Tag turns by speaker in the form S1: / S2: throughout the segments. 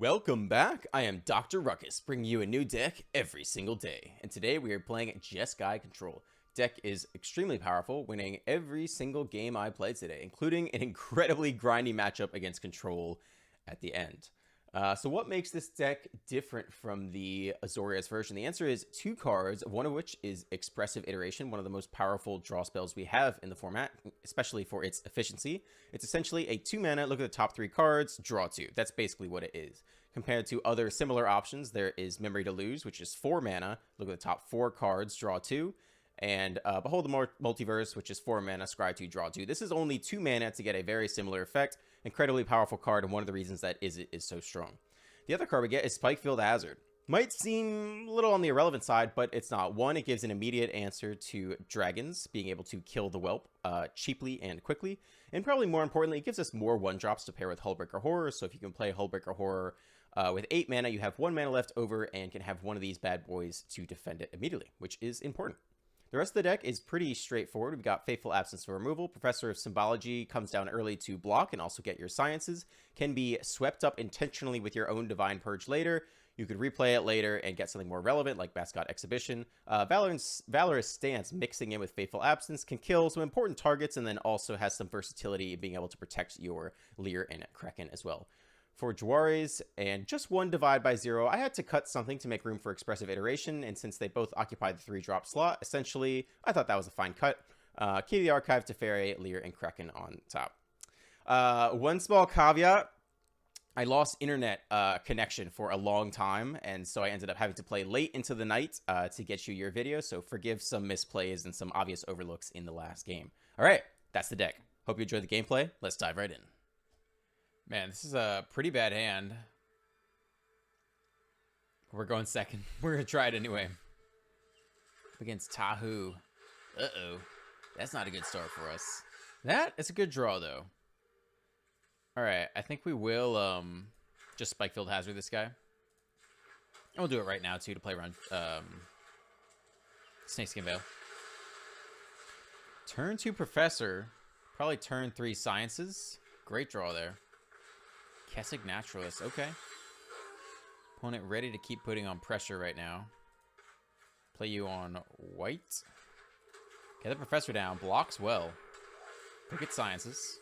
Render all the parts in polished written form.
S1: Welcome back. I am Dr. Ruckus, bringing you a new deck every single day. And today we are playing Jeskai Control. Deck is extremely powerful, winning every single game I played today, including an incredibly grindy matchup against Control at the end. So what makes this deck different from the Azorius version? The answer is 2 cards, one of which is Expressive Iteration, one of the most powerful draw spells we have in the format, especially for its efficiency. It's essentially a 2 mana, look at the top 3 cards, draw 2. That's basically what it is. Compared to other similar options, there is Memory to Lose, which is 4 mana, look at the top 4 cards, draw 2. And Behold the Multiverse, which is 4 mana, scry 2, draw 2. This is only 2 mana to get a very similar effect. Incredibly powerful card, and one of the reasons that it is so strong. The other card we get is Spikefield Hazard. Might seem a little on the irrelevant side, but it's not. One, it gives an immediate answer to dragons, being able to kill the whelp cheaply and quickly. And probably more importantly, it gives us more 1-drops to pair with Hullbreaker Horror. So if you can play Hullbreaker Horror with 8 mana, you have 1 mana left over and can have one of these bad boys to defend it immediately, which is important. The rest of the deck is pretty straightforward. We've got Faithful Absence for removal. Professor of Symbology comes down early to block and also get your sciences. Can be swept up intentionally with your own Divine Purge later. You could replay it later and get something more relevant like Mascot Exhibition. Valorous Stance mixing in with Faithful Absence can kill some important targets and then also has some versatility in being able to protect your Leer and Kraken as well. For Juarez and just 1 Divide by 0, I had to cut something to make room for Expressive Iteration, and since they both occupy the 3-drop slot, essentially, I thought that was a fine cut. Key to the Archive, Teferi, Leer, and Kraken on top. One small caveat, I lost internet connection for a long time, and so I ended up having to play late into the night to get you your video, so forgive some misplays and some obvious overlooks in the last game. Alright, that's the deck. Hope you enjoyed the gameplay. Let's dive right in.
S2: Man, this is a pretty bad hand. We're going second. We're going to try it anyway. Against Tahu. Uh-oh. That's not a good start for us. That is a good draw, though. Alright, I think we will just Spikefield Hazard this guy. And we'll do it right now, too, to play around Snakeskin Veil. Turn 2 Professor. Probably turn 3 Sciences. Great draw there. Kessig Naturalist, okay. Opponent ready to keep putting on pressure right now. Play you on white. Get the Professor down, blocks well. Go get Sciences.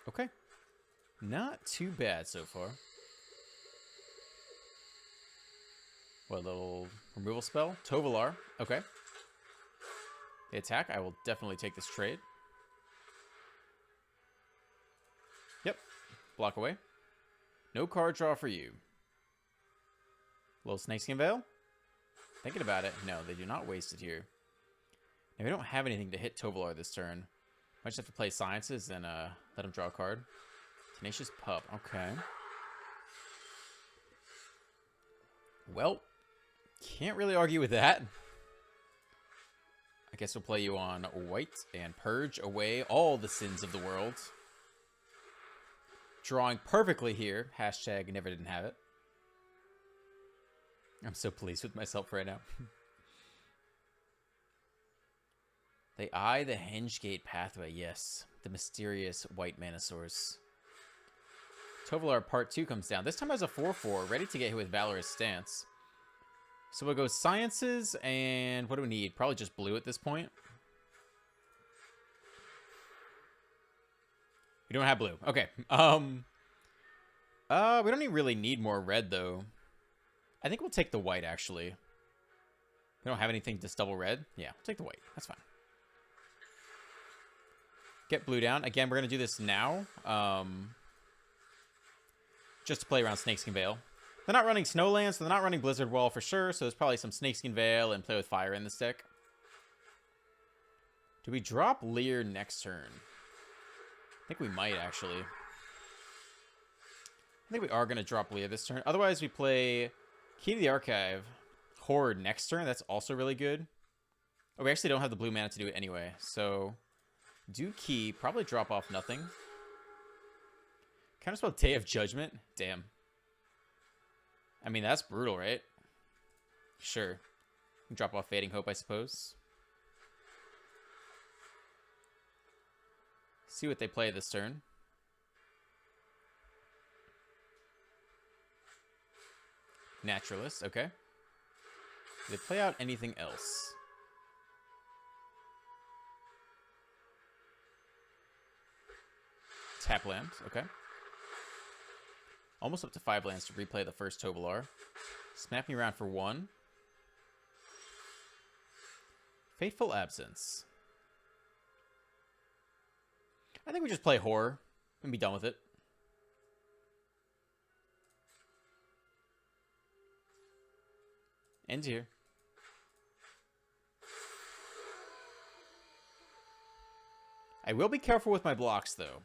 S2: Okay. Not too bad so far. What, a little removal spell? Tovolar, okay. The attack, I will definitely take this trade. Yep. Block away. No card draw for you. Little Snakeskin Veil. Thinking about it. No, they do not waste it here. Now, we don't have anything to hit Tovolar this turn. Might just have to play Sciences and let him draw a card. Tenacious Pup. Okay. Well, can't really argue with that. I guess we'll play you on white and purge away all the sins of the world. Drawing perfectly here. Hashtag never didn't have it. I'm so pleased with myself right now. They eye the Hengegate pathway. Yes. The mysterious white mana source. Tovolar Part 2 comes down. This time has a 4/4. Ready to get hit with Valorous Stance. So we'll go Sciences and what do we need? Probably just blue at this point. We don't have blue. Okay. We don't really need more red, though. I think we'll take the white, actually. We don't have anything to double red. Yeah, we'll take the white. That's fine. Get blue down. Again, we're going to do this now. Just to play around Snakeskin Veil. They're not running Snowlands, so they're not running Blizzard Wall for sure, so there's probably some Snakeskin Veil and Play with Fire in this deck. Do we drop Leer next turn? I think we might, actually. I think we are going to drop Leer this turn. Otherwise, we play Key to the Archive, Horde next turn. That's also really good. Oh, we actually don't have the blue mana to do it anyway. So, do Key, probably drop off nothing. Counterspell Day of Judgment? Damn. I mean, that's brutal, right? Sure. Drop off Fading Hope, I suppose. See what they play this turn. Naturalist, okay. Do they play out anything else? Tap land, okay. Almost up to 5 lands to replay the first Tovolar. Snap me around for 1. Fateful Absence. I think we just play Horror and be done with it. End here. I will be careful with my blocks, though.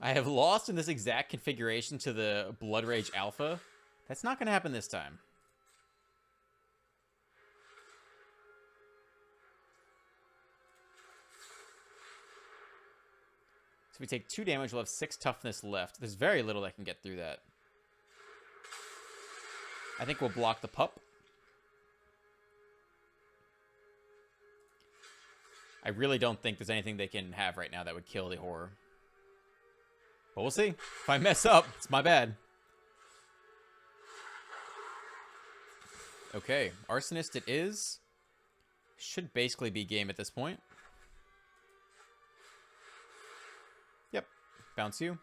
S2: I have lost in this exact configuration to the Blood Rage Alpha. That's not going to happen this time. So if we take 2 damage, we'll have 6 toughness left. There's very little that can get through that. I think we'll block the pup. I really don't think there's anything they can have right now that would kill the Horror. But we'll see. If I mess up, it's my bad. Okay, Arsonist it is. Should basically be game at this point. Yep, bounce you.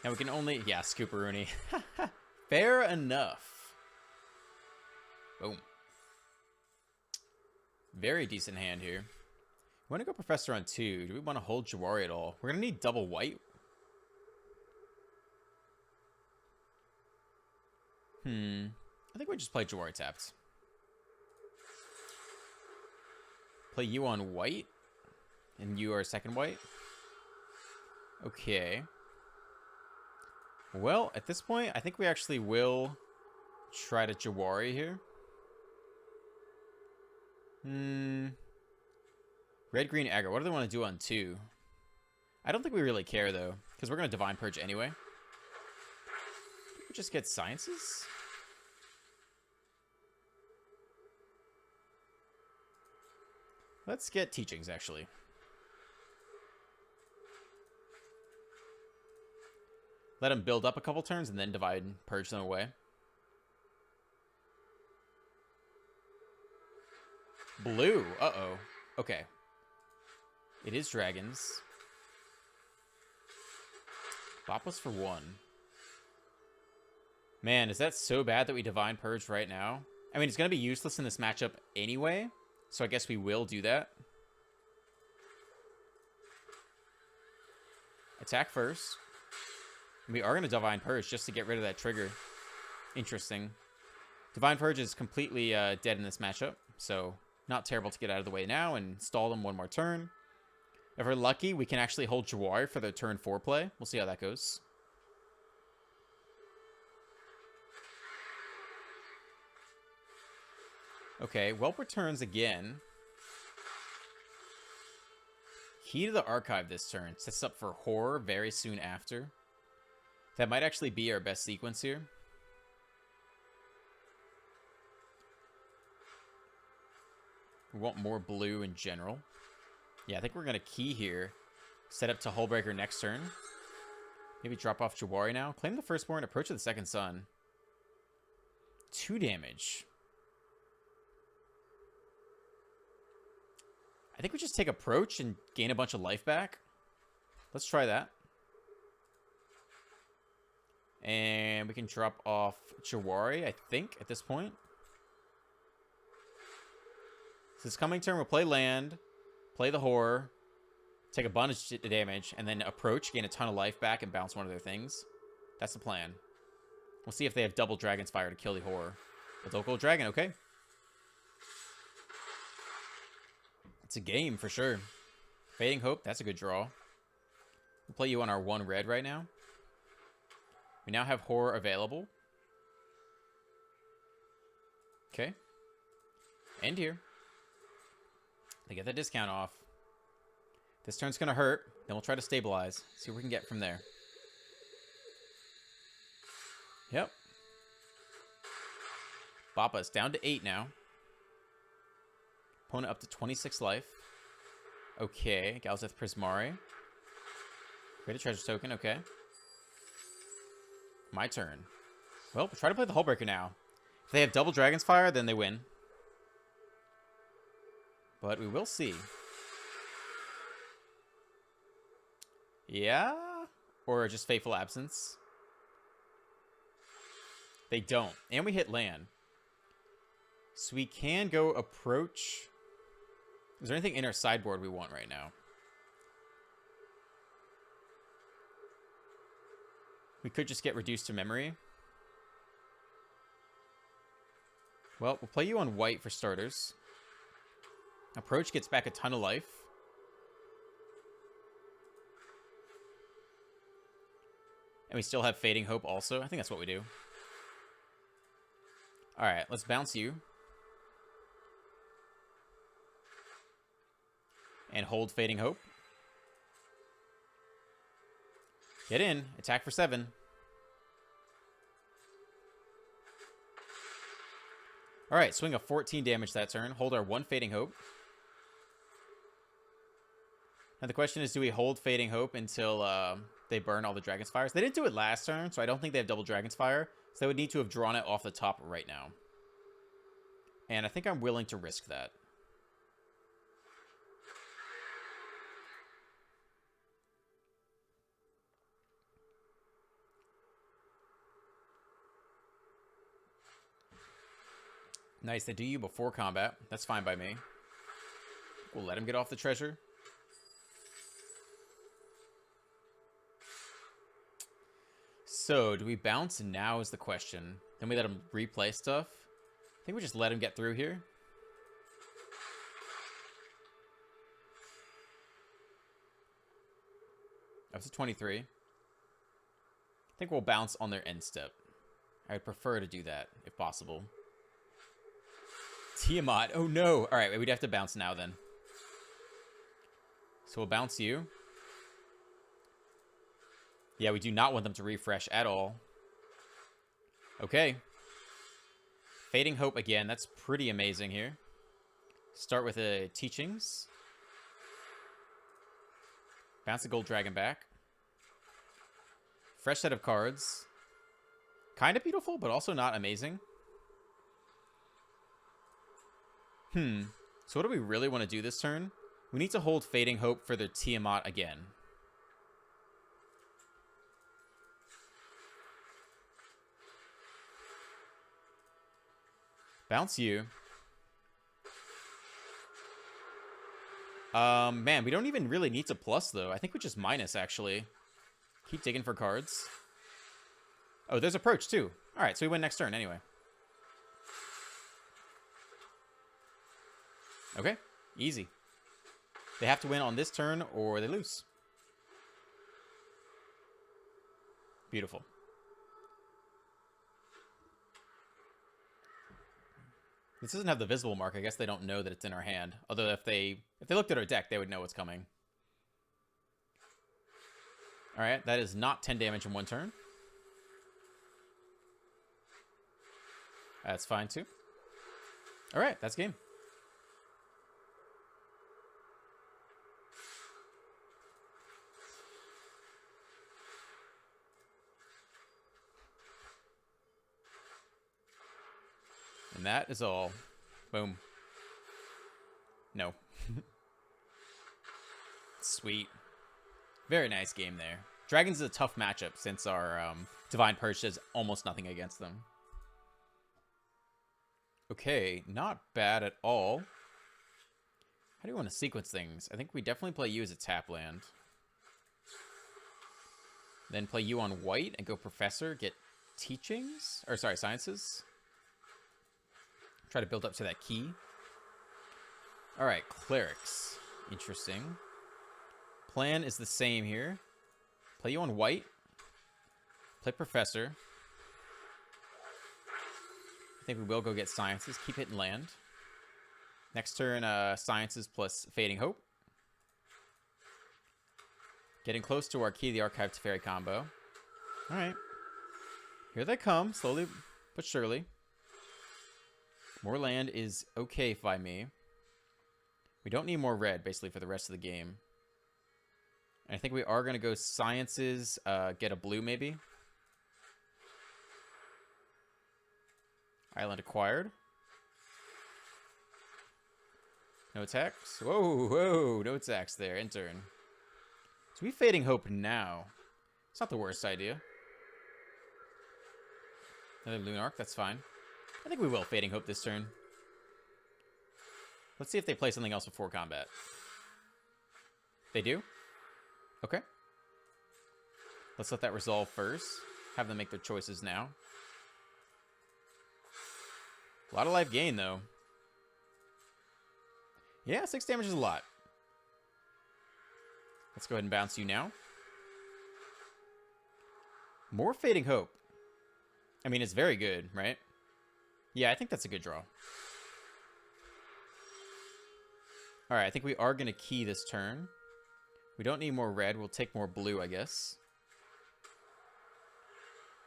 S2: Now we can only... Yeah, Scooperoonie. Fair enough. Boom. Very decent hand here. We want to go Professor on 2. Do we want to hold Jawari at all? We're going to need double white. I think we just play Jawari tapped. Play you on white. And you are second white. Okay. Well, at this point, I think we actually will try to Jawari here. Red, green, aggro. What do they want to do on 2? I don't think we really care, though, because we're going to Divine Purge anyway. We just get Sciences? Let's get Teachings, actually. Let them build up a couple turns and then Divine Purge them away. Blue. Uh-oh. Okay. It is dragons. Bop was for 1. Man, is that so bad that we Divine Purge right now? I mean, it's going to be useless in this matchup anyway, so I guess we will do that. Attack first. We are going to Divine Purge just to get rid of that trigger. Interesting. Divine Purge is completely dead in this matchup, so not terrible to get out of the way now and stall them one more turn. If we're lucky, we can actually hold Jawari for their turn 4 play. We'll see how that goes. Okay, Whelp returns again. Key to the Archive this turn. Sets up for Horror very soon after. That might actually be our best sequence here. We want more blue in general. Yeah, I think we're going to key here. Set up to Hullbreaker next turn. Maybe drop off Jawari now. Claim the Firstborn, approach of the Second Sun. 2 damage. I think we just take approach and gain a bunch of life back. Let's try that. And we can drop off Jawari, I think, at this point. So this coming turn, we'll play land, play the Horror, take a bunch of damage, and then approach, gain a ton of life back, and bounce one of their things. That's the plan. We'll see if they have double Dragon's Fire to kill the Horror. But they'll go Dragon, okay. It's a game for sure. Fading Hope, that's a good draw. We'll play you on our 1 red right now. We now have Horror available. Okay. End here. They get the discount off. This turn's going to hurt. Then we'll try to stabilize. See what we can get from there. Yep. Bappa's down to 8 now. Opponent up to 26 life. Okay. Galzeth Prismari. Create a treasure token. Okay. My turn. Well, we'll try to play the Hullbreaker now. If they have double Dragon's Fire, then they win. But we will see. Yeah? Or just Fateful Absence? They don't. And we hit land. So we can go approach. Is there anything in our sideboard we want right now? We could just get reduced to memory. Well, we'll play you on white for starters. Approach gets back a ton of life. And we still have Fading Hope also. I think that's what we do. Alright, let's bounce you. And hold Fading Hope. Get in. Attack for 7. Alright, swing a 14 damage that turn. Hold our 1 Fading Hope. Now the question is, do we hold Fading Hope until they burn all the Dragon's Fires? They didn't do it last turn, so I don't think they have double Dragon's Fire. So they would need to have drawn it off the top right now. And I think I'm willing to risk that. Nice, they do you before combat. That's fine by me. We'll let him get off the treasure. So, do we bounce now is the question. Then we let him replay stuff. I think we just let him get through here. Up to 23. I think we'll bounce on their end step. I would prefer to do that, if possible. Tiamat. Oh, no. All right, we'd have to bounce now, then. So we'll bounce you. Yeah, we do not want them to refresh at all. Okay. Fading Hope again. That's pretty amazing here. Start with a Teachings. Bounce the Gold Dragon back. Fresh set of cards. Kind of beautiful, but also not amazing. So what do we really want to do this turn? We need to hold Fading Hope for their Tiamat again. Bounce you. Man, we don't even really need to plus, though. I think we just minus, actually. Keep digging for cards. Oh, there's Approach, too. All right, so we win next turn anyway. Okay, easy. They have to win on this turn or they lose. Beautiful. This doesn't have the visible mark. I guess they don't know that it's in our hand. Although if they looked at our deck, they would know what's coming. All right, that is not 10 damage in one turn. That's fine too. All right, that's game. And that is all. Boom. No. Sweet. Very nice game there. Dragons is a tough matchup since our Divine Purge does almost nothing against them. Okay, not bad at all. How do you want to sequence things? I think we definitely play you as a tap land. Then play you on white and go Professor, get Teachings? Or sorry, Sciences. Try to build up to that key. Alright, Clerics. Interesting. Plan is the same here. Play you on white. Play Professor. I think we will go get Sciences. Keep hitting land. Next turn, Sciences plus Fading Hope. Getting close to our Key of the Archive to Fairy combo. Alright. Here they come, slowly but surely. More land is okay by me. We don't need more red, basically, for the rest of the game. And I think we are going to go Sciences, get a blue, maybe. Island acquired. No attacks. Whoa, whoa. No attacks there. End turn. So we Fading Hope now. It's not the worst idea. Another Lunarch. That's fine. I think we will Fading Hope this turn. Let's see if they play something else before combat. They do? Okay. Let's let that resolve first. Have them make their choices now. A lot of life gain, though. Yeah, 6 damage is a lot. Let's go ahead and bounce you now. More Fading Hope. I mean, it's very good, right? Yeah, I think that's a good draw. Alright, I think we are going to key this turn. We don't need more red. We'll take more blue, I guess.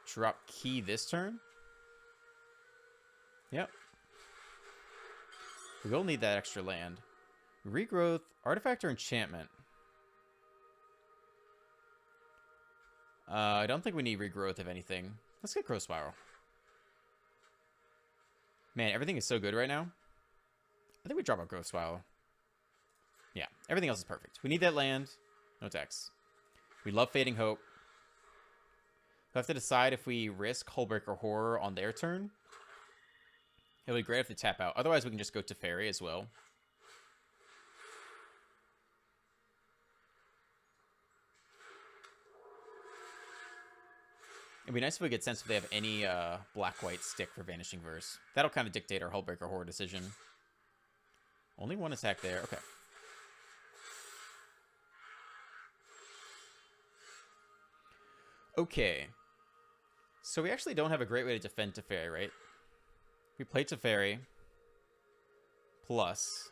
S2: Drop key this turn. Yep. We will need that extra land. Regrowth, artifact, or enchantment? I don't think we need regrowth, if anything. Let's get Growth Spiral. Man, everything is so good right now. I think we drop our Growth Spiral. Yeah, everything else is perfect. We need that land. No tax. We love Fading Hope. We'll have to decide if we risk Hullbreaker Horror on their turn. It would be great if they tap out. Otherwise, we can just go to Fairy as well. It'd be nice if we get sense if they have any black-white stick for Vanishing Verse. That'll kind of dictate our Hullbreaker Horror decision. Only one attack there. Okay. Okay. So we actually don't have a great way to defend Teferi, right? We play Teferi. Plus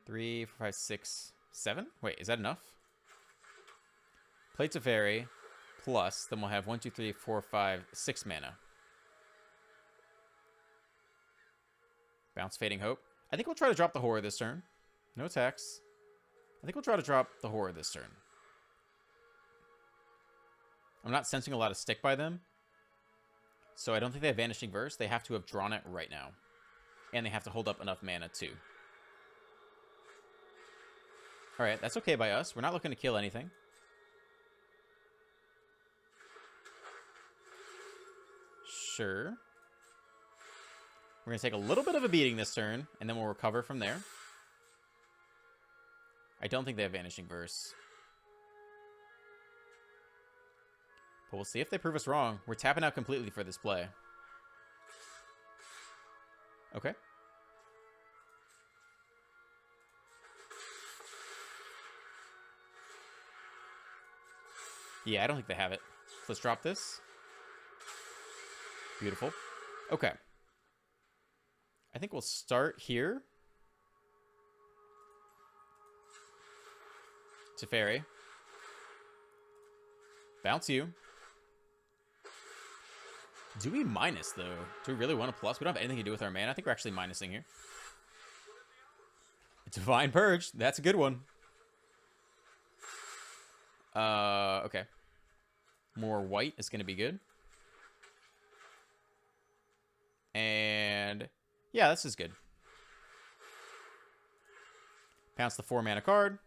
S2: 3, 4, 5, 6, 7? Wait, is that enough? Play Teferi. Plus, then we'll have 1, 2, 3, 4, 5, 6 mana. Bounce Fading Hope. I think we'll try to drop the Horror this turn. No attacks. I think we'll try to drop the Horror this turn. I'm not sensing a lot of stick by them. So I don't think they have Vanishing Verse. They have to have drawn it right now. And they have to hold up enough mana too. Alright, that's okay by us. We're not looking to kill anything. Sure. We're going to take a little bit of a beating this turn, and then we'll recover from there. I don't think they have Vanishing Verse. But we'll see if they prove us wrong. We're tapping out completely for this play. Okay. Yeah, I don't think they have it. So let's drop this. Beautiful. Okay. I think we'll start here. Teferi. Bounce you. Do we minus, though? Do we really want to plus? We don't have anything to do with our mana. I think we're actually minusing here. Divine Purge. That's a good one. Okay. More white is going to be good. And yeah, this is good. Pounce the 4 mana card.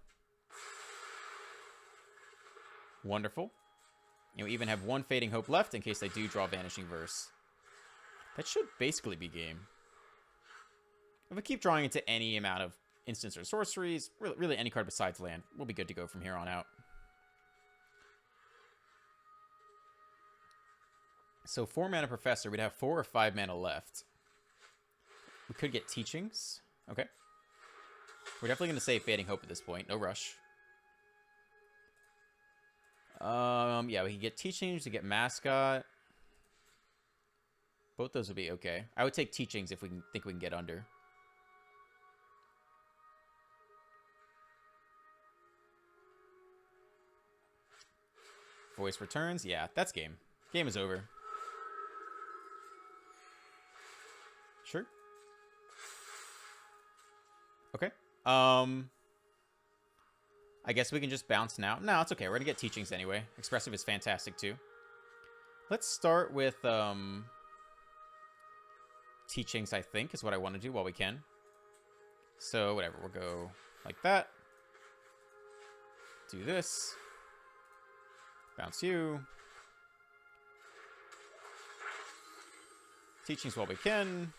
S2: Wonderful. And we even have 1 Fading Hope left in case they do draw Vanishing Verse. That should basically be game. If we keep drawing into any amount of instants or sorceries, really any card besides land, we'll be good to go from here on out. So 4 mana Professor, we'd have 4 or 5 mana left. We could get Teachings. Okay. We're definitely going to save Fading Hope at this point. No rush. Yeah, we can get Teachings, we get Mascot. Both those would be okay. I would take Teachings if we think we can get under. Voice returns. Yeah, that's game. Game is over. Sure. Okay. I guess we can just bounce now. No, it's okay. We're going to get Teachings anyway. Expressive is fantastic, too. Let's start with teachings, I think, is what I want to do while we can. So, whatever. We'll go like that. Do this. Bounce you. Teachings while we can.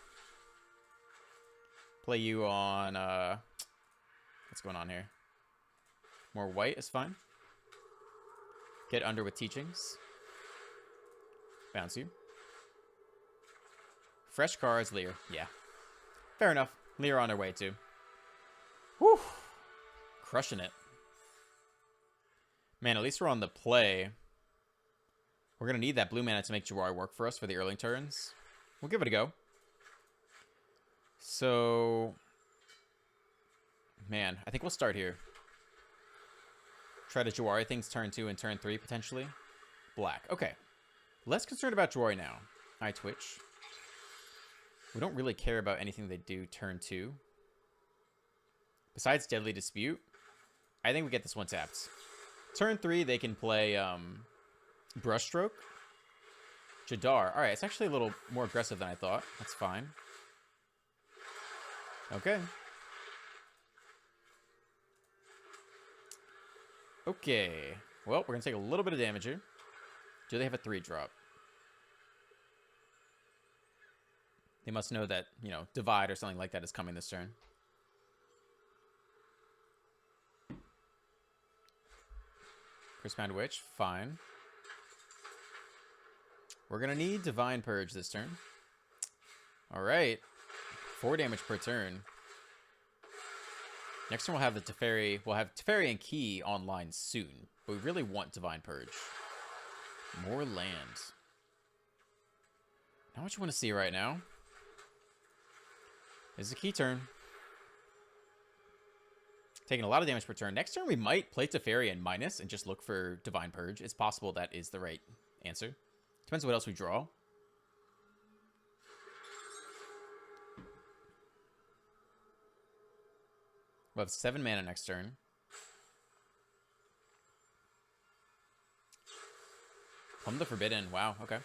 S2: Play you on, what's going on here? More white is fine. Get under with teachings. Bounce you. Fresh cards, Lear. Yeah. Fair enough. Lear on their way, too. Whew. Crushing it. Man, at least we're on the play. We're going to need that blue mana to make Jawari work for us for the early turns. We'll give it a go. So, man, I think we'll start here. Try to Jawari things turn 2 and turn 3, potentially. Black. Okay. Less concerned about Jawari now. I Twitch. We don't really care about anything they do turn 2. Besides Deadly Dispute, I think we get this one tapped. Turn 3, they can play Brushstroke. Jadar. Alright, it's actually a little more aggressive than I thought. That's fine. Okay. Okay. Well, we're going to take a little bit of damage here. Do they have a 3-drop? They must know that, you know, Divide or something like that is coming this turn. Prismatic Witch. Fine. We're going to need Divine Purge this turn. Alright. 4 damage per turn. Next turn we'll have the Teferi. We'll have Teferi and Key online soon. But we really want Divine Purge. More land. Not what you want to see right now. This is a Key turn. Taking a lot of damage per turn. Next turn we might play Teferi and minus and just look for Divine Purge. It's possible that is the right answer. Depends what else we draw. We'll have 7 mana next turn. Plumb the Forbidden. Wow, okay.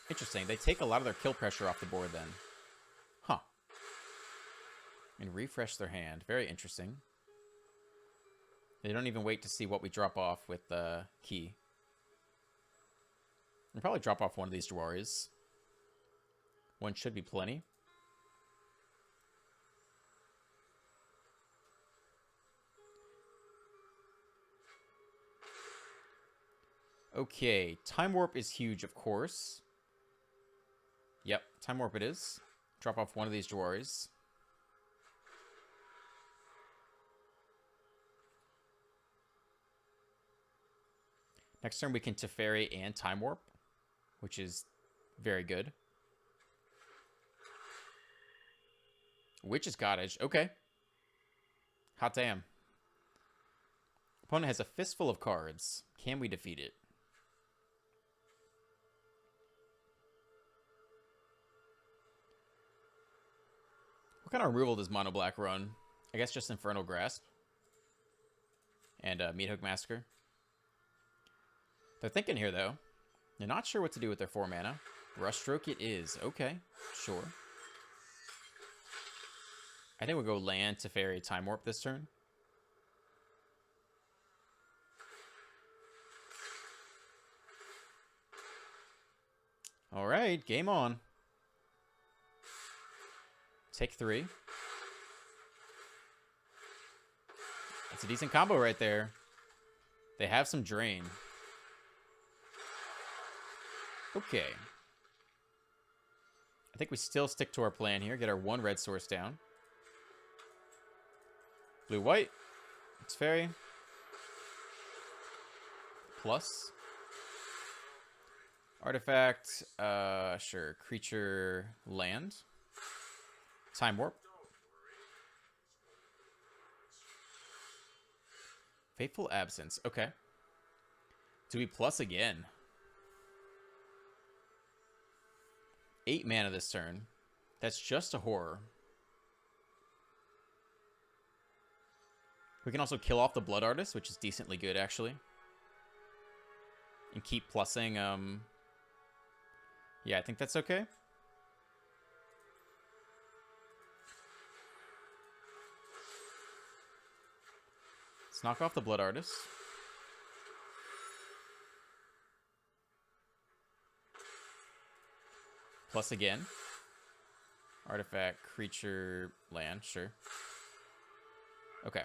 S2: Interesting. They take a lot of their kill pressure off the board then. Huh. And refresh their hand. Very interesting. They don't even wait to see what we drop off with the Key. We'll probably drop off one of these Jawaris. One should be plenty. Okay, Time Warp is huge, of course. Yep, Time Warp it is. Drop off one of these Jawaris. Next turn we can Teferi and Time Warp, which is very good. Witch's Cottage, okay. Hot damn. Opponent has a fistful of cards. Can we defeat it? What kind of removal does Mono Black run? I guess just Infernal Grasp. And Meathook Massacre. They're thinking here, though. They're not sure what to do with their 4 mana. Brushstroke it is. Okay, sure. I think we'll go land Teferi Time Warp this turn. Alright, game on. Take 3. That's a decent combo right there. They have some drain. Okay. I think we still stick to our plan here. Get our 1 red source down. Blue-white. It's fairy. Plus. Artifact. Sure. Creature. Land. Time Warp. Fateful Absence. Okay. Do we plus again? 8 mana this turn. That's just a horror. We can also kill off the Blood Artist, which is decently good, actually. And keep plussing Yeah, I think that's okay. Let's knock off the Blood Artist. Plus again. Artifact, creature, land, sure. Okay.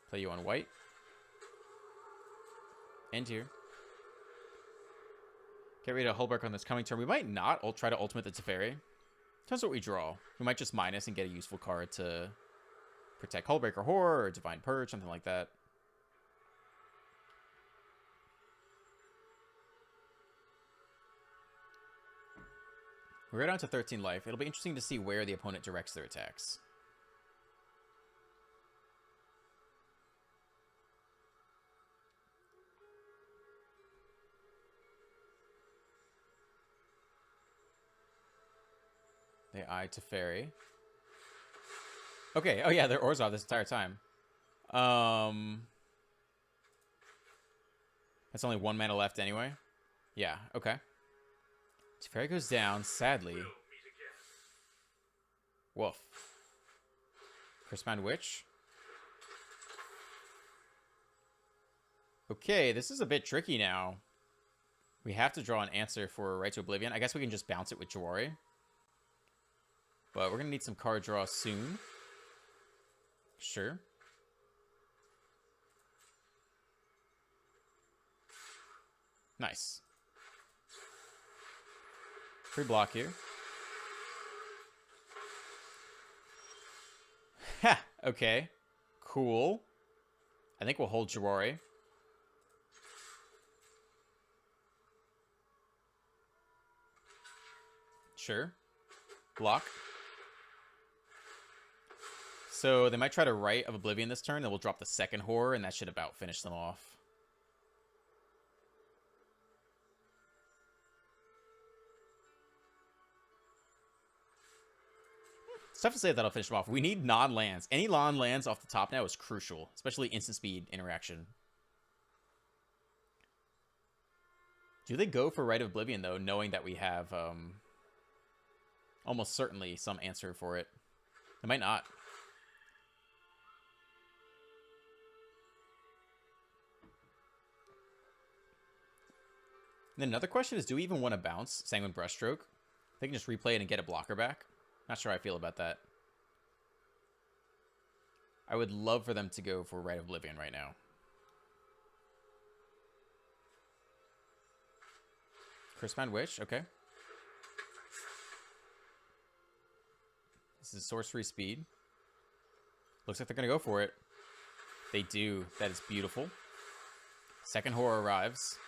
S2: Play you on white. End here. Get rid of Hullbreaker on this coming turn. We might not try to ultimate the Teferi. Depends what we draw. We might just minus and get a useful card to protect Hullbreaker Horror or Divine Purge, something like that. We're down to 13 life. It'll be interesting to see where the opponent directs their attacks. They eye Teferi. Okay. Oh, yeah, they're Orzhov this entire time. That's only 1 mana left anyway. Yeah, okay. Teferi goes down, sadly. Woof. Cursebound Witch. Okay, this is a bit tricky now. We have to draw an answer for Right to Oblivion. I guess we can just bounce it with Jawari. But we're going to need some card draw soon. Sure. Nice. Free block here. Ha! Okay. Cool. I think we'll hold Jawari. Sure. Block. So they might try to Rite of Oblivion this turn, then we'll drop the second Horror, and that should about finish them off. It's tough to say that'll finish them off. We need non-lands. Any non-lands off the top now is crucial, especially instant speed interaction. Do they go for Rite of Oblivion, though, knowing that we have almost certainly some answer for it? They might not. And then another question is, do we even want to bounce Sanguine Brushstroke? They can just replay it and get a blocker back. Not sure how I feel about that. I would love for them to go for Rite of Oblivion right now. Cursebound Witch, okay. This is sorcery speed. Looks like they're going to go for it. They do. That is beautiful. Second Horror arrives.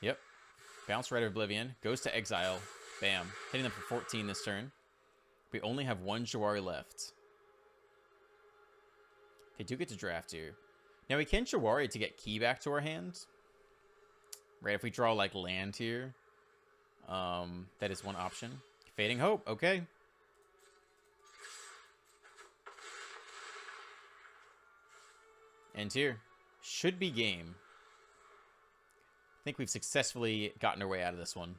S2: Yep. Bounce Rite of Oblivion. Goes to exile. Bam. Hitting them for 14 this turn. We only have 1 Jawari left. They do get to draft here. Now we can Jawari to get key back to our hand. Right, if we draw like land here. That is one option. Fading Hope, okay. End here. Should be game. I think we've successfully gotten our way out of this one.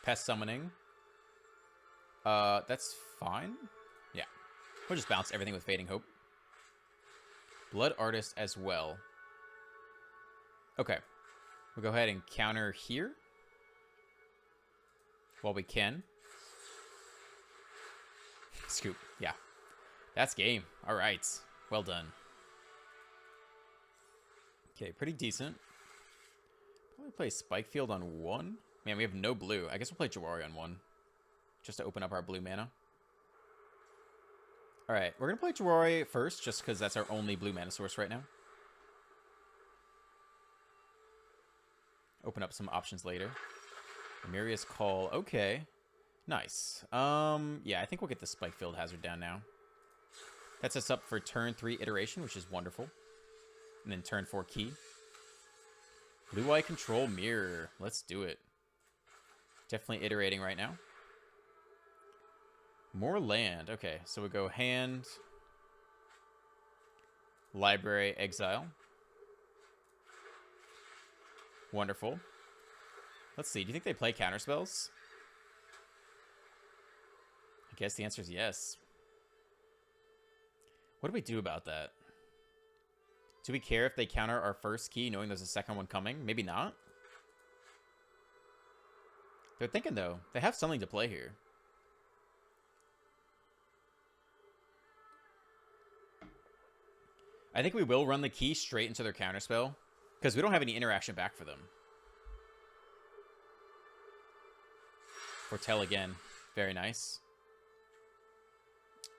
S2: Pest Summoning. That's fine. Yeah. We'll just bounce everything with Fading Hope. Blood Artist as well. Okay. We'll go ahead and counter here. While we can. Scoop. Yeah. That's game. All right. Well done. Okay, pretty decent. Probably play Spikefield on 1. Man, we have no blue. I guess we'll play Jawari on 1. Just to open up our blue mana. Alright, we're going to play Jawari first, just because that's our only blue mana source right now. Open up some options later. Amiria's Call. Okay. Nice. Yeah, I think we'll get the Spikefield Hazard down now. That sets up for turn 3 iteration, which is wonderful. And then turn 4 key. Blue Eye Control Mirror. Let's do it. Definitely iterating right now. More land. Okay, so we go hand, library, exile. Wonderful. Let's see. Do you think they play counterspells? I guess the answer is yes. What do we do about that? Do we care if they counter our first key knowing there's a second one coming? Maybe not. They're thinking, though. They have something to play here. I think we will run the key straight into their counterspell because we don't have any interaction back for them. Foretell again. Very nice.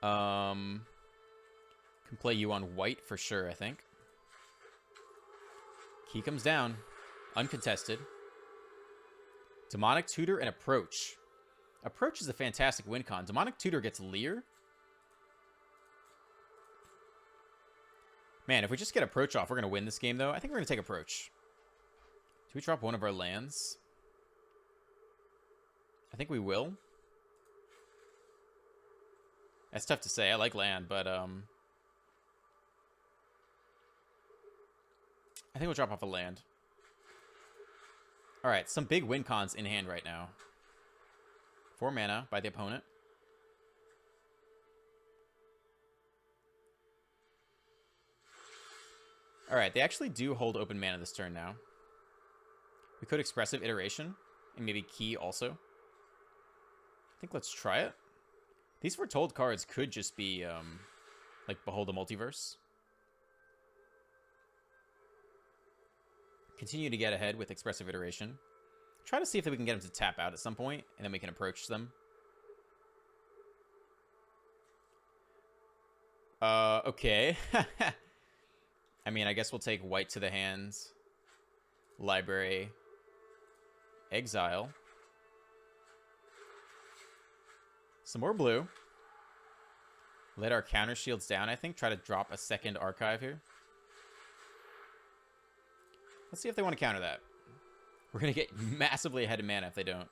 S2: Can play you on white for sure, I think. Key comes down. Uncontested. Demonic Tutor and Approach. Approach is a fantastic win con. Demonic Tutor gets Leer. Man, if we just get Approach off, we're going to win this game, though. I think we're going to take Approach. Do we drop one of our lands? I think we will. That's tough to say. I like land, but I think we'll drop off a land. All right, some big win cons in hand right now. 4 mana by the opponent. All right, they actually do hold open mana this turn now. We could Expressive Iteration and maybe Key also. I think let's try it. These Foretold cards could just be like Behold the Multiverse. Continue to get ahead with Expressive Iteration. Try to see if we can get them to tap out at some point, and then we can approach them. Okay. I mean, I guess we'll take white to the hands. Library. Exile. Some more blue. Let our counter shields down, I think. Try to drop a second archive here. Let's see if they want to counter that. We're going to get massively ahead of mana if they don't.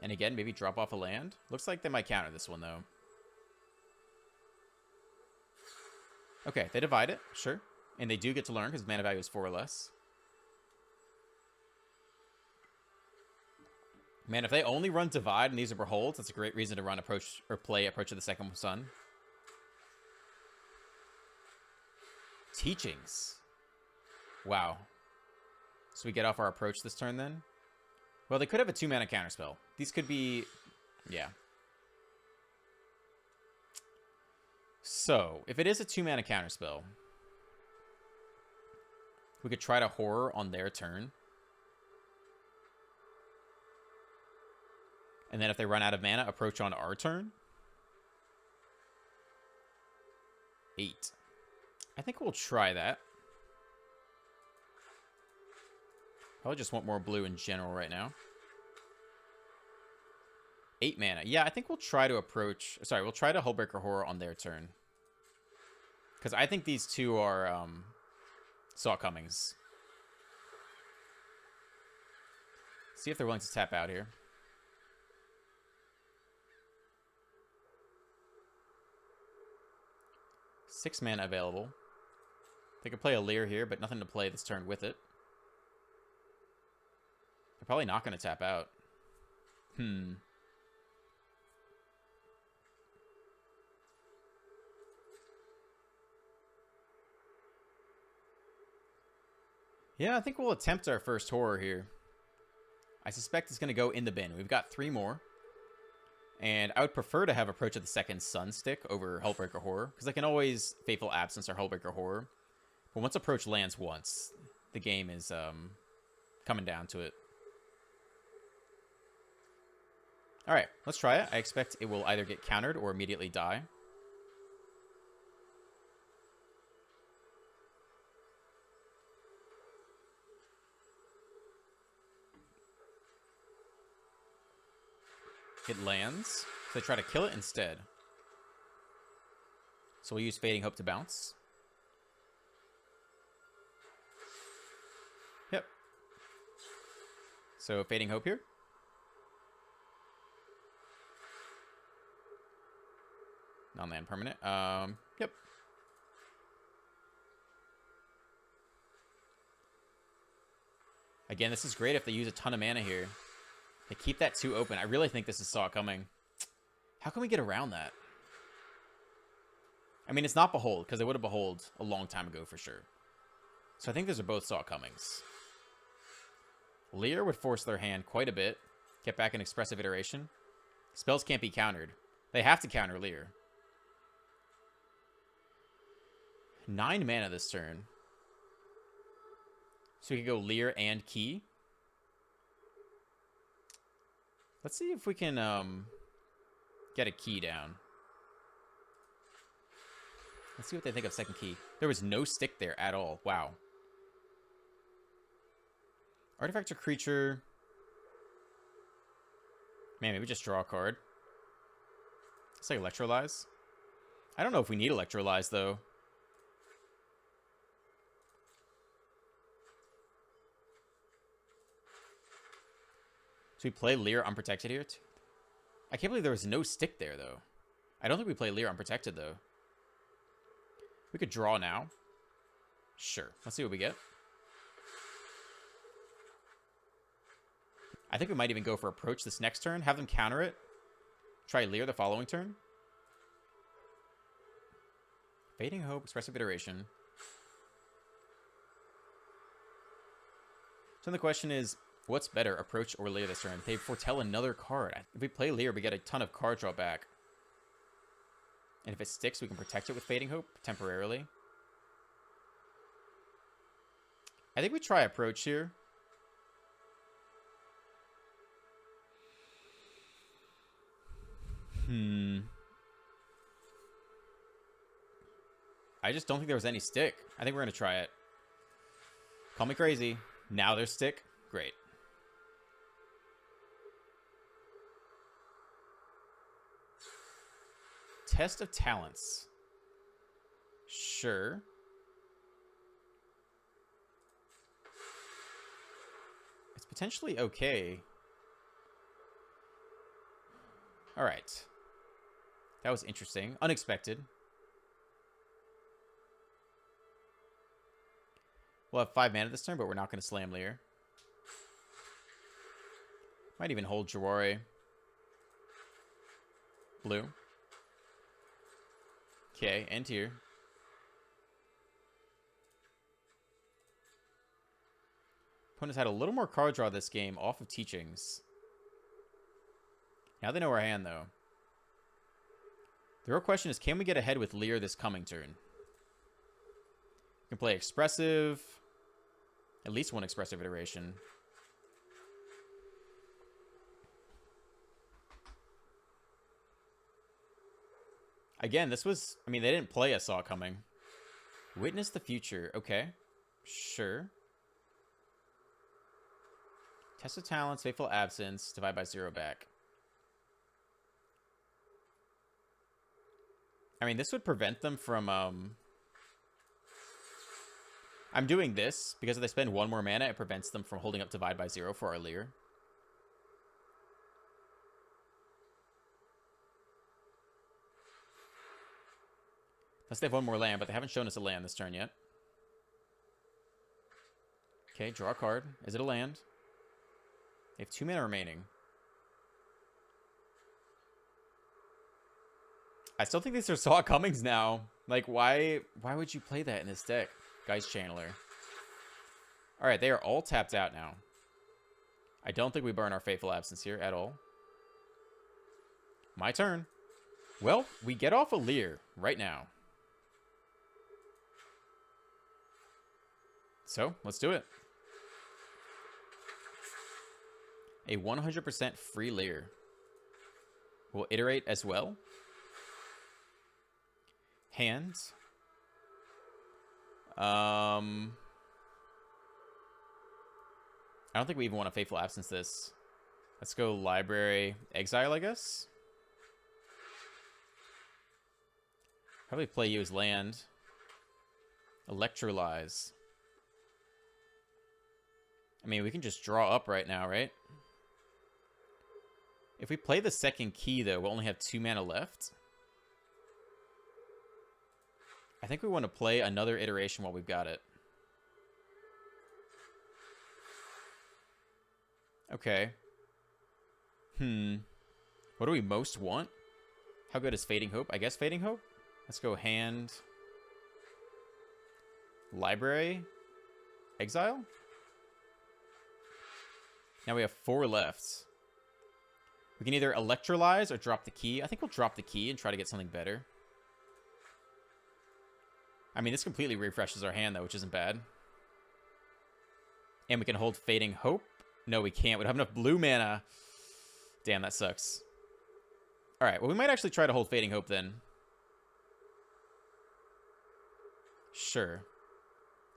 S2: And again, maybe drop off a land. Looks like they might counter this one, though. Okay, they divide it. Sure. And they do get to learn because mana value is 4 or less. Man, if they only run Divide and these are Beholds, that's a great reason to run Approach or play Approach of the Second Sun. Teachings. Wow. So we get off our Approach this turn then? Well, they could have a 2-mana counterspell. These could be... yeah. So, if it is a 2-mana counterspell, we could try to Horror on their turn. And then if they run out of mana, Approach on our turn. 8. I think we'll try that. Probably just want more blue in general right now. 8 mana. Yeah, I think we'll try to approach... sorry, we'll try to Hullbreaker Horror on their turn. Because I think these two are Saw Cummings. See if they're willing to tap out here. 6 mana available. They could play a Leer here, but nothing to play this turn with it. They're probably not going to tap out. Yeah, I think we'll attempt our first Horror here. I suspect it's going to go in the bin. We've got 3 more. And I would prefer to have Approach of the Second Sun stick over Hullbreaker Horror, because I can always Fateful Absence or Hullbreaker Horror. But once Approach lands once, the game is coming down to it. Alright, let's try it. I expect it will either get countered or immediately die. It lands, so they try to kill it instead. So we'll use Fading Hope to bounce. Yep. So Fading Hope here. Non-land permanent. Yep. Again, this is great if they use a ton of mana here. They keep that 2 open. I really think this is Saw It Coming. How can we get around that? I mean, it's not Behold, because they would have Behold a long time ago for sure. So I think those are both Saw It Comings. Leer would force their hand quite a bit. Get back an Expressive Iteration. Spells can't be countered. They have to counter Leer. 9 mana this turn. So we could go Leer and Key. Let's see if we can get a Key down. Let's see what they think of second Key. There was no stick there at all. Wow. Artifact or creature. Man, maybe just draw a card. It's like Electrolyze. I don't know if we need Electrolyze, though. So we play Leer unprotected here? I can't believe there was no stick there, though. I don't think we play Leer unprotected, though. We could draw now. Sure. Let's see what we get. I think we might even go for Approach this next turn. Have them counter it. Try Leer the following turn. Fading Hope, Expressive Iteration. So the question is, what's better, Approach or Leer this turn? They foretell another card. If we play Leer, we get a ton of card draw back. And if it sticks, we can protect it with Fading Hope temporarily. I think we try Approach here. I just don't think there was any stick. I think we're going to try it. Call me crazy. Now there's stick. Great. Test of Talents. Sure. It's potentially okay. All right. That was interesting. Unexpected. We'll have 5 mana this turn, but we're not going to slam Leer. Might even hold Jawari. Blue. Okay, end here. Opponents had a little more card draw this game off of Teachings. Now they know our hand, though. The real question is, can we get ahead with Leer this coming turn? We can play Expressive. At least one Expressive Iteration. Again, this was... I mean, they didn't play a Saw Coming. Witness the Future. Okay. Sure. Test of Talents, Fateful Absence, divide by 0 back. I mean, this would prevent them from... I'm doing this because if they spend 1 more mana, it prevents them from holding up divide by 0 for our Leer. Unless they have 1 more land, but they haven't shown us a land this turn yet. Okay, draw a card. Is it a land? They have 2 mana remaining. I still think these are Saw Cummings now. Like, why would you play that in this deck? Guy's Channeler. Alright, they are all tapped out now. I don't think we burn our Fateful Absence here at all. My turn. Well, we get off a Leer right now. So, let's do it. A 100% free Leer. We'll iterate as well. Hands. I don't think we even want a Fateful Absence this. Let's go Library Exile, I guess. Probably play you as land. Electrolyze. I mean, we can just draw up right now, right? If we play the second key, though, we'll only have 2 mana left. I think we want to play another iteration while we've got it. Okay. What do we most want? How good is Fading Hope? I guess Fading Hope? Let's go hand... Library? Exile? Now we have 4 left. We can either Electrolyze or drop the key. I think we'll drop the key and try to get something better. I mean, this completely refreshes our hand, though, which isn't bad. And we can hold Fading Hope. No, we can't. We don't have enough blue mana. Damn, that sucks. All right, well, we might actually try to hold Fading Hope then. Sure.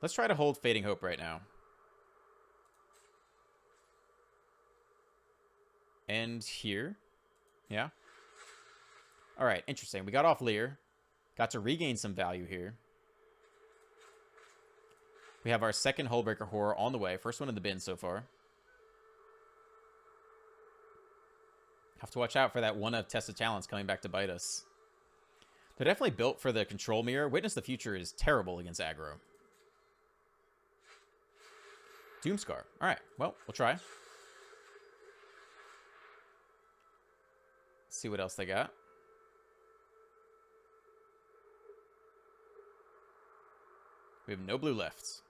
S2: Let's try to hold Fading Hope right now. And here. Yeah. All right, interesting. We got off Lear. Got to regain some value here. We have our second Hullbreaker Horror on the way. First one in the bin so far. Have to watch out for that one of Tested Talents coming back to bite us. They're definitely built for the control mirror. Witness the Future is terrible against aggro. Doomscar. All right, well, we'll try. Let's see what else they got. We have no blue left.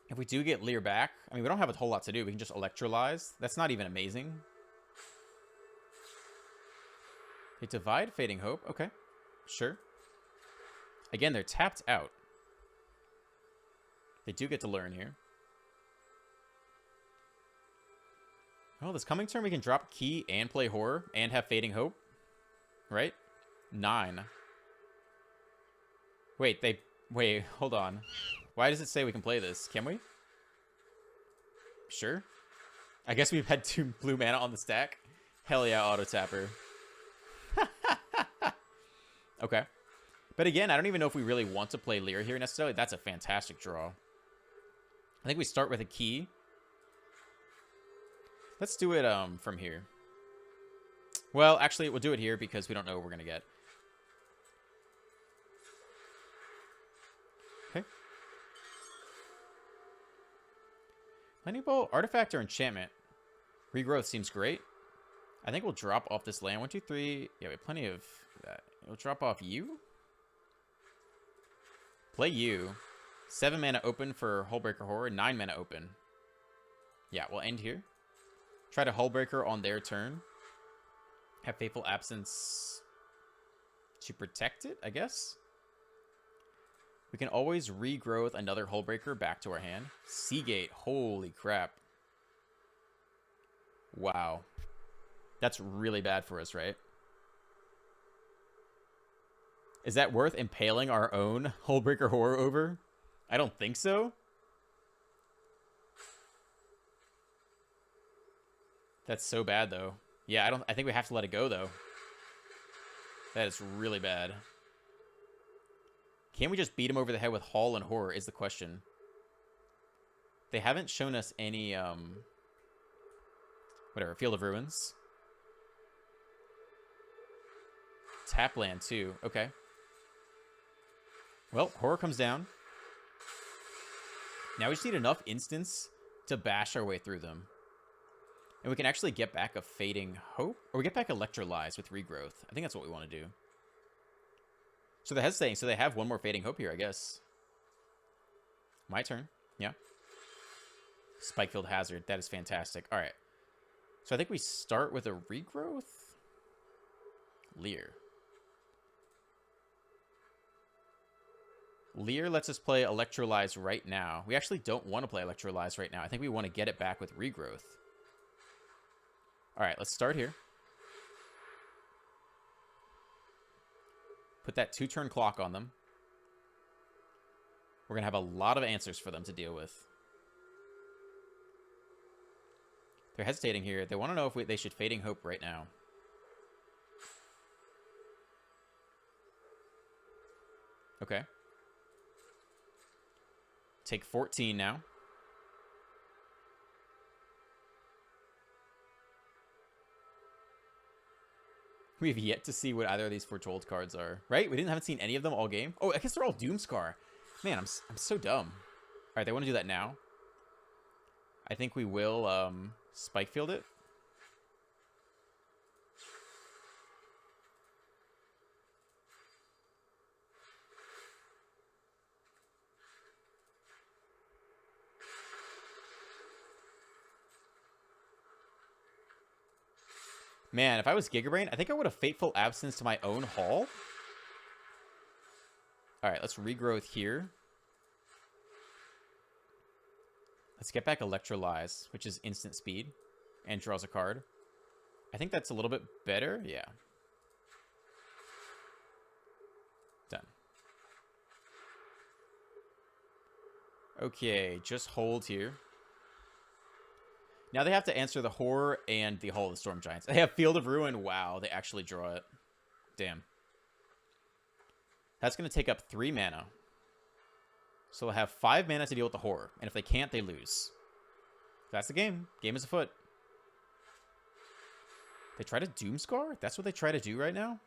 S2: If we do get Lear back, I mean, we don't have a whole lot to do. We can just Electrolyze. That's not even amazing. They divide Fading Hope. Okay, sure. Again, they're tapped out. They do get to learn here. Oh, this coming turn we can drop Key and play Horror and have Fading Hope. Right? 9. Wait, hold on. Why does it say we can play this? Can we? Sure. I guess we've had 2 blue mana on the stack. Hell yeah, auto tapper. Okay. But again, I don't even know if we really want to play Lear here necessarily. That's a fantastic draw. I think we start with a key. Let's do it from here. Well, actually, we'll do it here because we don't know what we're going to get. Okay. Lightning Bolt, Artifact, or Enchantment. Regrowth seems great. I think we'll drop off this land. 1, 2, 3. Yeah, we have plenty of that. We'll drop off you. Play you. 7 mana open for Hullbreaker Horror. 9 mana open. Yeah, we'll end here. Try to Hullbreaker on their turn. Have Fateful Absence to protect it, I guess. We can always regrowth another Hullbreaker back to our hand. Seagate. Holy crap. Wow. That's really bad for us, right? Is that worth impaling our own Hullbreaker Horror over? I don't think so. That's so bad, though. Yeah, I think we have to let it go, though. That is really bad. Can we just beat him over the head with Hall and Horror is the question. They haven't shown us any, whatever, Field of Ruins. Tap land, too. Okay. Well, Horror comes down. Now we just need enough instants to bash our way through them. And we can actually get back a Fading Hope. Or we get back Electrolyze with Regrowth. I think that's what we want to do. So they're hesitating. So they have one more Fading Hope here, I guess. My turn. Yeah. Spikefield Hazard. That is fantastic. All right. So I think we start with a Regrowth. Lear. Lear lets us play Electrolyze right now. We actually don't want to play Electrolyze right now. I think we want to get it back with Regrowth. All right, let's start here. Put that 2-turn clock on them. We're going to have a lot of answers for them to deal with. They're hesitating here. They want to know if they should Fading Hope right now. Okay. Take 14 now. We have yet to see what either of these Foretold cards are. Right? Haven't seen any of them all game. Oh, I guess they're all Doomscar. Man, I'm so dumb. All right, they want to do that now. I think we will Spike Field it. Man, if I was Gigabrain, I think I would have Fateful Absence to my own Hall. All right, let's Regrowth here. Let's get back Electrolyze, which is instant speed and draws a card. I think that's a little bit better. Yeah. Done. Okay, just hold here. Now they have to answer the Horror and the Hall of the Storm Giants. They have Field of Ruin. Wow, they actually draw it. Damn. That's going to take up 3 mana. So they'll have 5 mana to deal with the Horror. And if they can't, they lose. That's the game. Game is afoot. They try to Doomscar? That's what they try to do right now?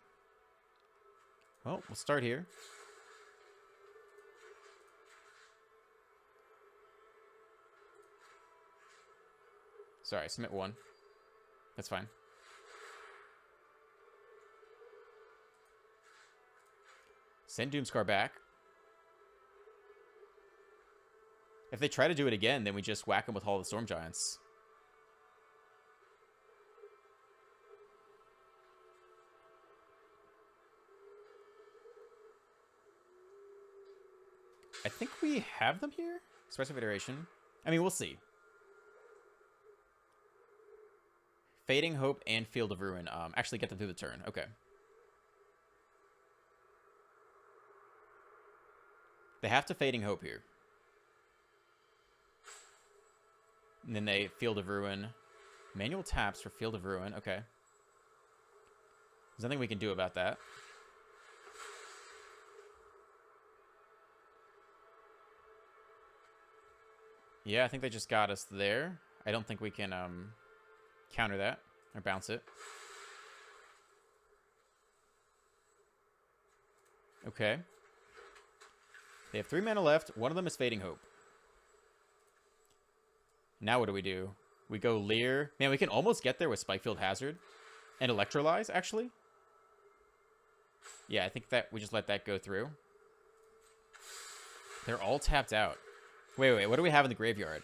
S2: Well, we'll start here. Sorry, submit 1. That's fine. Send Doomscar back. If they try to do it again, then we just whack them with Hall of the Storm Giants. I think we have them here. Expressive Iteration. I mean, we'll see. Fading Hope and Field of Ruin. Actually get them through the turn. Okay. They have to Fading Hope here. And then they Field of Ruin. Manual taps for Field of Ruin. Okay. There's nothing we can do about that. Yeah, I think they just got us there. I don't think we can counter that or bounce it. Okay. They have 3 mana left. One of them is Fading Hope. Now what do? We go Leer. Man, we can almost get there with Spikefield Hazard. And Electrolyze, actually. Yeah, I think that we just let that go through. They're all tapped out. Wait. What do we have in the graveyard?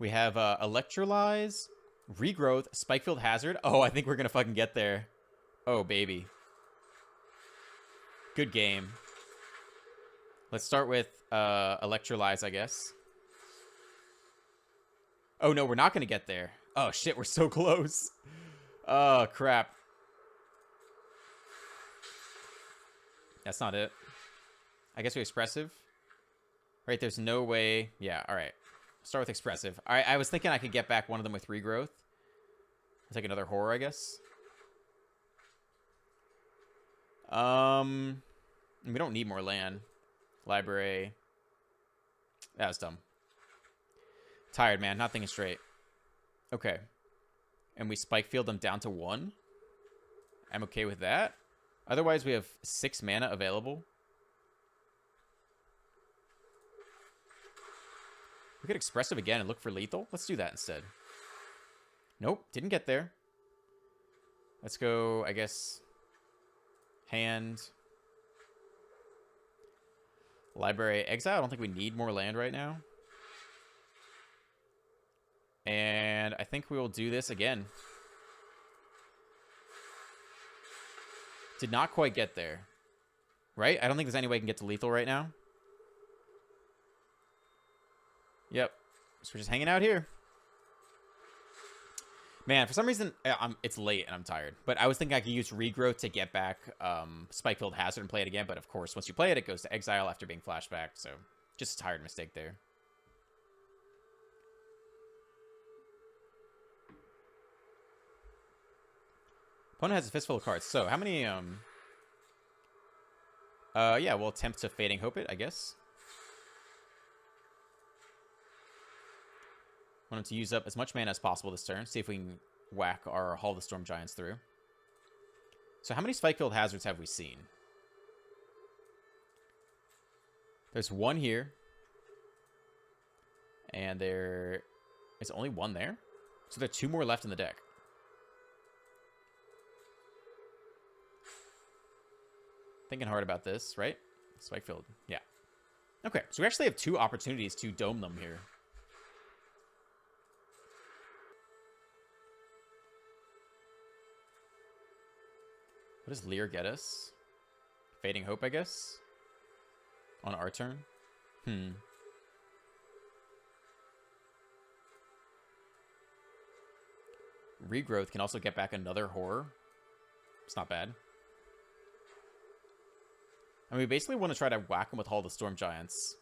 S2: We have Electrolyze, Regrowth, Spikefield Hazard. Oh, I think we're going to fucking get there. Oh, baby. Good game. Let's start with Electrolyze, I guess. Oh, no, we're not going to get there. Oh, shit, we're so close. Oh, crap. That's not it. I guess we Expressive. Right, there's no way. Yeah, all right. Start with Expressive. All right, I was thinking I could get back one of them with Regrowth. I'll take another Horror, I guess. We don't need more land. Library. That was dumb. Tired, man. Not thinking straight. Okay. And we Spike Field them down to 1. I'm okay with that. Otherwise, we have 6 mana available. We could Expressive again and look for lethal. Let's do that instead. Nope, didn't get there. Let's go, I guess, hand. Library Exile. I don't think we need more land right now. And I think we will do this again. Did not quite get there. Right? I don't think there's any way I can get to lethal right now. Yep. So we're just hanging out here. Man, for some reason, it's late and I'm tired. But I was thinking I could use Regrowth to get back Spikefield Hazard and play it again. But of course, once you play it, it goes to exile after being flashback. So just a tired mistake there. Opponent has a fistful of cards. So how many... yeah, we'll attempt to Fading Hope it, I guess. Want him to use up as much mana as possible this turn. See if we can whack our Hall of the Storm Giants through. So how many Spike-Filled Hazards have we seen? There's one here. And there is only one there. So there are 2 more left in the deck. Thinking hard about this, right? Spike-Filled, yeah. Okay, so we actually have 2 opportunities to dome them here. What does Lear get us? Fading Hope, I guess? On our turn? Regrowth can also get back another horror. It's not bad. And we basically want to try to whack them with Hall of the Storm Giants.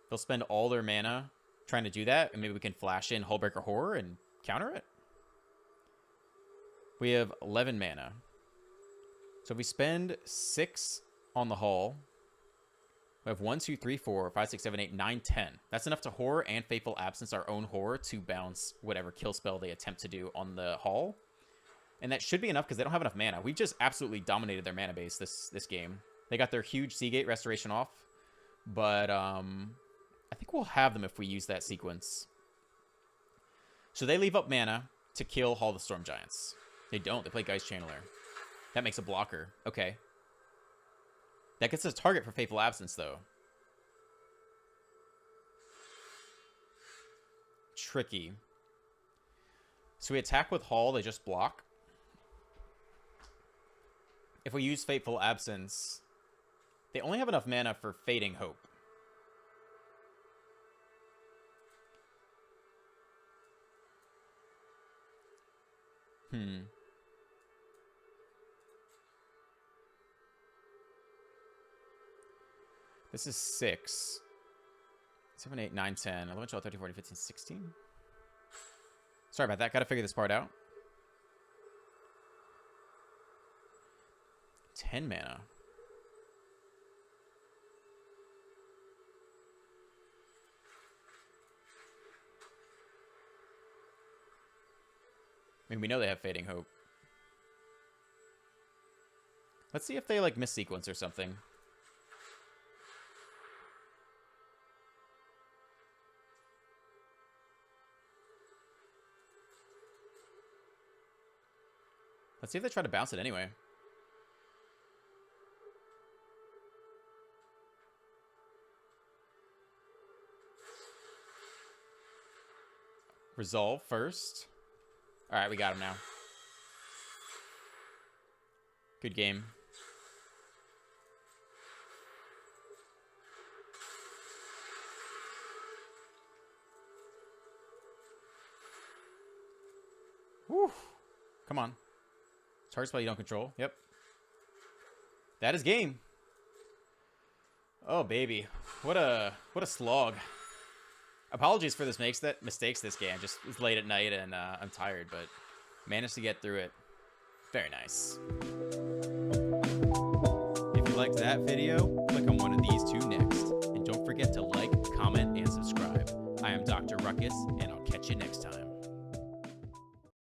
S2: They'll spend all their mana trying to do that, and maybe we can flash in Hullbreaker Horror and counter it. We have 11 mana. So if we spend 6 on the Hull, we have 1, 2, 3, 4, 5, 6, 7, 8, 9, 10. That's enough to Horror and Fateful Absence our own Horror to bounce whatever kill spell they attempt to do on the Hull. And that should be enough because they don't have enough mana. We've just absolutely dominated their mana base this game. They got their huge Seagate Restoration off. But I think we'll have them if we use that sequence. So they leave up mana to kill Hall of the Storm Giants. They don't. They play Geist Channeler. That makes a blocker. Okay. That gets us a target for Fateful Absence, though. Tricky. So we attack with Hull, they just block. If we use Fateful Absence, they only have enough mana for Fading Hope. This is 6. 7, 8, 9, 10, 11, 12, 13, 14, 15, 16. Sorry about that. Got to figure this part out. 10 mana. I mean, we know they have Fading Hope. Let's see if they, like, miss sequence or something. Let's see if they try to bounce it anyway. Resolve first. All right, we got him now. Good game. Woo. Come on. Target spell you don't control. Yep. That is game. Oh, baby. What a slog. Apologies for this mistakes this game. Just it's late at night and I'm tired, but managed to get through it. Very nice. If you liked that video, click on one of these 2 next. And don't forget to like, comment, and subscribe. I am Dr. Ruckus, and I'll catch you next time.